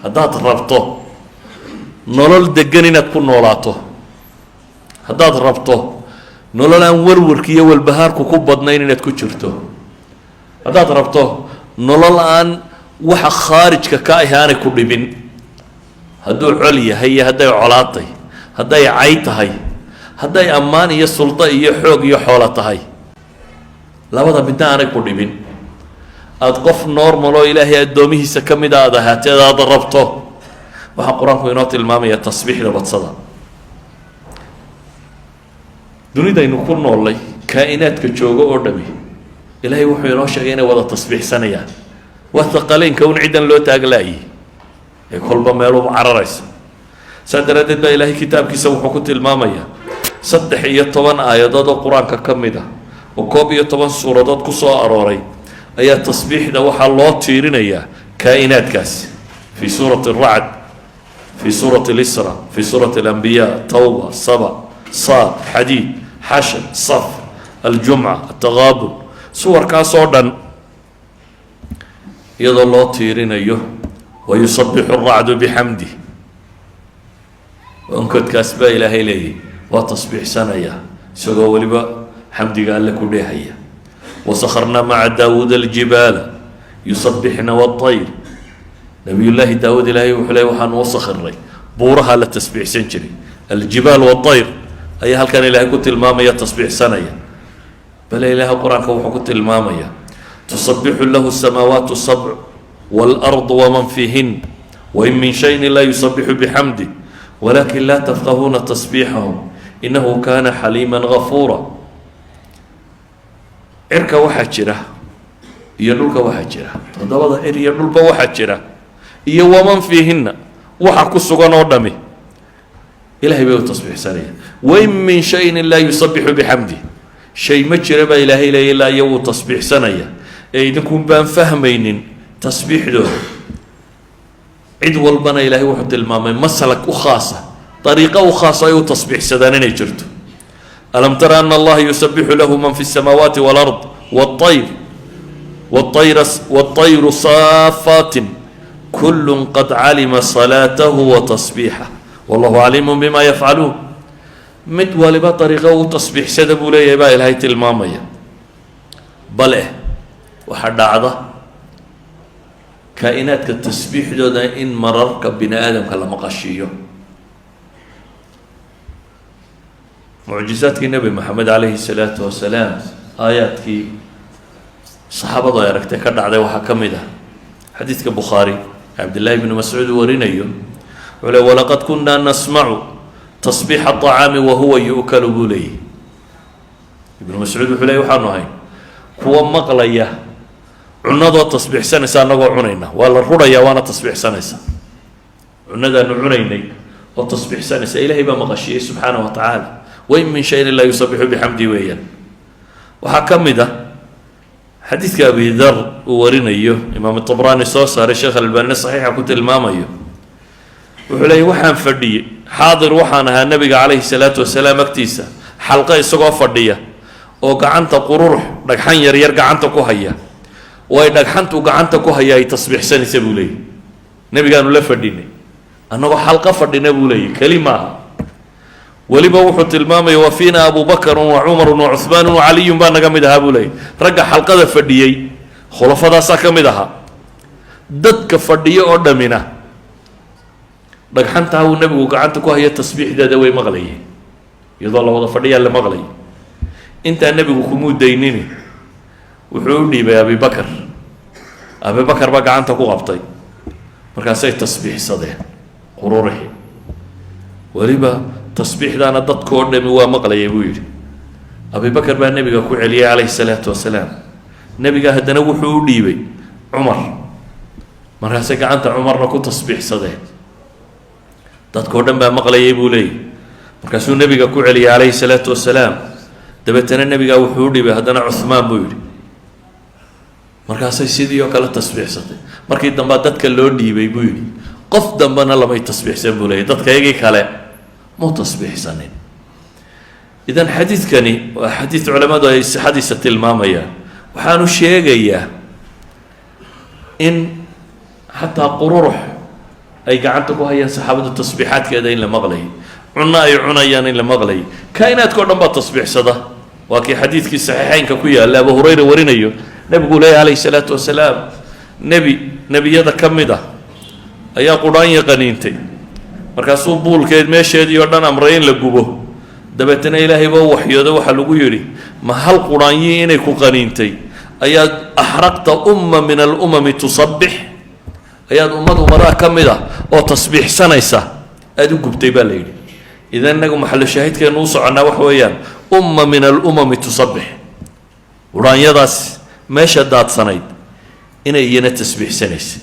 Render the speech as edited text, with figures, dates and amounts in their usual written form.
haddaad rabto nolol degan inaad ku noolaato, haddaad rabto nolol aan warwarki iyo walbahaarku ku badnayn inaad ku jirto, haddaad rabto nolol aan waxa khaarijka ka ahi aanay ku dhibin, hadduu col yahay iyo hadday colaatay, hadday cay tahay, hadday ammaan iyo suldo iyo xoog iyo xoolo tahay, labada midna aanay ku dhibin, aada qof normal oo ilaahay addoomihiisa ka mid a aad ahaateed aada rabto, waxaa qur-aanku inoo tilmaamaya tasbiixda badsada. dunidaynu ku noollay kaa'inaadka joogo oo dhami ilaahay wuxuu inoo sheegay inay wada tasbiixsanayaan. waa taqaleynka un ciddan loo taaglaayay ee kolba meeluba cararaysa. saa daraaddeed baa ilaahay kitaabkiisa wuxuu ku tilmaamayaa 13 aayadood oo qur-aanka ka mid ah oo 11 suuradood ku soo arooray ayaa tasbiixda waxaa loo tiirinayaa kaa'inaadkaasi. fii suurati aracd, fii suurati alisra, fii suurati alambiyaa, tawba, saba, saad, xadiid, xashar, saf, aljumca, ataqaabun, suwarkaasoo dhan iyadoo loo tiirinayo wayusabixu aracdu bixamdih. onkodkaas baa ilaahay leeyahy waa tasbiixsanaya isagoo weliba xamdiga alle ku dheehaya. wasakharnaa maca daawuuda aljibaala yusabixna waطayr. nabiyullaahi daawuud ilaahay wuxuu leey waxaan u sakhiray buuraha la tasbiixsan jiray. aljibaal waطayr ayaa halkan ilaahay ku tilmaamaya tasbiixsanaya. bale ilaahay qur-aanka wuxuu ku tilmaamaya tusabixu lahu samaawaatu sabc waalardu waman fiihin wain min shayin laa yusabixu bixamdih walakin laa tafqahuuna tasbiixahum inahu kana xaliima gafuura. cirka waxaa jira iyo dhulka waxaa jira, 7 cir iyo dhulba waxaa jira, iyo waman fiihinna waxa ku sugan oo dhami ilahay bay u tasbiixsanaya. wain min shayin laa yusabixu bixamdih, shay ma jira baa ilaahay leeya ilaa iyo wuu tasbiixsanaya ee idinkun baan fahmaynin tasbiixdooda. cid walbana ilaahay wuxuu tilmaamay maslak u khaasa, ariiqo u khaasa ay u tasbiixsadaan inay jirto. alam tara ana allaha yusabixu lahu man fi الsamaawaati wاlard wاطayru saafaatin kulu qad calima salaatahu watasbiixah wallahu caliimu bima yafcaluun. mid waliba ariiqo u tasbiixsada buu leeyahay baa ilaahay tilmaamaya. bale waxaa dhacda kaa'inaadka tasbiixdooda in mararka bini aadamka la maqashiiyo. mucjizaadkii nebi maxamed calayhi salaatu wasalaam aayaadkii saxaabadu ay aragtay ka dhacday waxaa ka mid ah xadiidka bukhaari cabdillaahi bni mascuud warinayo wuxuu le walaqad kunaa nasmacu tasbiixa aطacaami wahuwa yu'kalu buu leeyay. ibnu mascuud wuxuu leey waxaanu ahay kuwa maqlaya cunadoo tasbiixsanaysa annagoo cunayna, waa la rudhayaa waana tasbiixsanaysa. cunadaanu cunaynay oo tasbiixsanaysa ilaahay baa maqashiyey subxaanaه wa tacaala. wain min shayin laa yusabixu bixamdi weeyaan. waxaa ka mid ah xadiidka abi dar uu warinayo imaam طabraani soo saaray, sheekh albaanina saxiixa ku tilmaamayo. wuxuu leeyay waxaan fadhiyey xaadir waxaan ahaa nebiga calayhi salaatu wasalaam agtiisa xalqa isagoo fadhiya oo gacanta qururux dhagxan yaryar gacanta ku haya, oo ay dhagxantu gacanta ku haya ay tasbiixsanaysa buu leeyay. nebigaanu la fadhinay annagoo xalqa fadhina buu leeyay, keli maaha. weliba wuxuu tilmaamaya wa fiina abu bakrun wa cumarun wa cuhmaanun wa caliyun baa naga mid ahaa buu leeyay. ragga xalqada fadhiyey khulafadaasaa ka mid ahaa. dadka fadhiyo oo dhammina dhagxantaa uu nebigu gacanta ku haya tasbiixdeeda way maqlayeen, iyadoo la wada fadhiyaa la maqlay. intaa nebigu kumuu daynini wuxuu u dhiibay abibakar. abibakar baa gacanta ku qabtay, markaasay tasbiixsadeen qururixi. weliba tasbiixdaana dadkoo dhami waa maqlayay buu yidhi. abibakar baa nebiga ku celiyay calayhi salaatu wasalaam. nebiga haddana wuxuu u dhiibay cumar, markaasay gacanta cumarna ku tasbiixsadeen. dadkoo dhan baa maqlayay buu leeyay. markaasuu nebiga ku celiyay calayhi salaatu wasalaam. dabeetana nebigaa wuxuu u dhiibay haddana cuhmaan buu yidhi. markaasay sidii oo kale tasbiixsatay. markii dambaa dadka loo dhiibay buu yidhi. qof dambena lamay tasbiixsan buu leeyay, dadka iyagii kale mau tasbiixsanin. idan xadiidkani waa xadiid culammadu ay sixadiisa tilmaamayaan. waxaanu sheegayaa in xataa qururux ay gacanta ku hayaan saxaabadu tasbiixaadkeeda in la maqlayay cunno ay cunayaan in la maqlayay kaa'inaadka o dhan baa tasbiixsada waa kii xadiidkii saxiixeynka ku yaalla abu hurayra warinayo nebigu leeyahy calayhi salaatu wasalaam nebiyada ka mid ah ayaa qudhaanya qaniintay markaasuu buulkeed meesheedii oo dhan amray in la gubo dabeetana ilaahay baa u waxyooday waxaa lagu yidhi ma hal qudhaanyii inay ku qaniintay ayaad axraqta umma min alumami tusabbix ayaad ummadaha ka mid ah oo tasbiixsanaysa aada u gubtay baa la yidhi idan inagu maxallo shaahidkeenu u soconnaa waxa weeyaan umma min alumami tusabbix qudhaanyadaas meesha daadsanayd inay iyana tasbiixsanaysay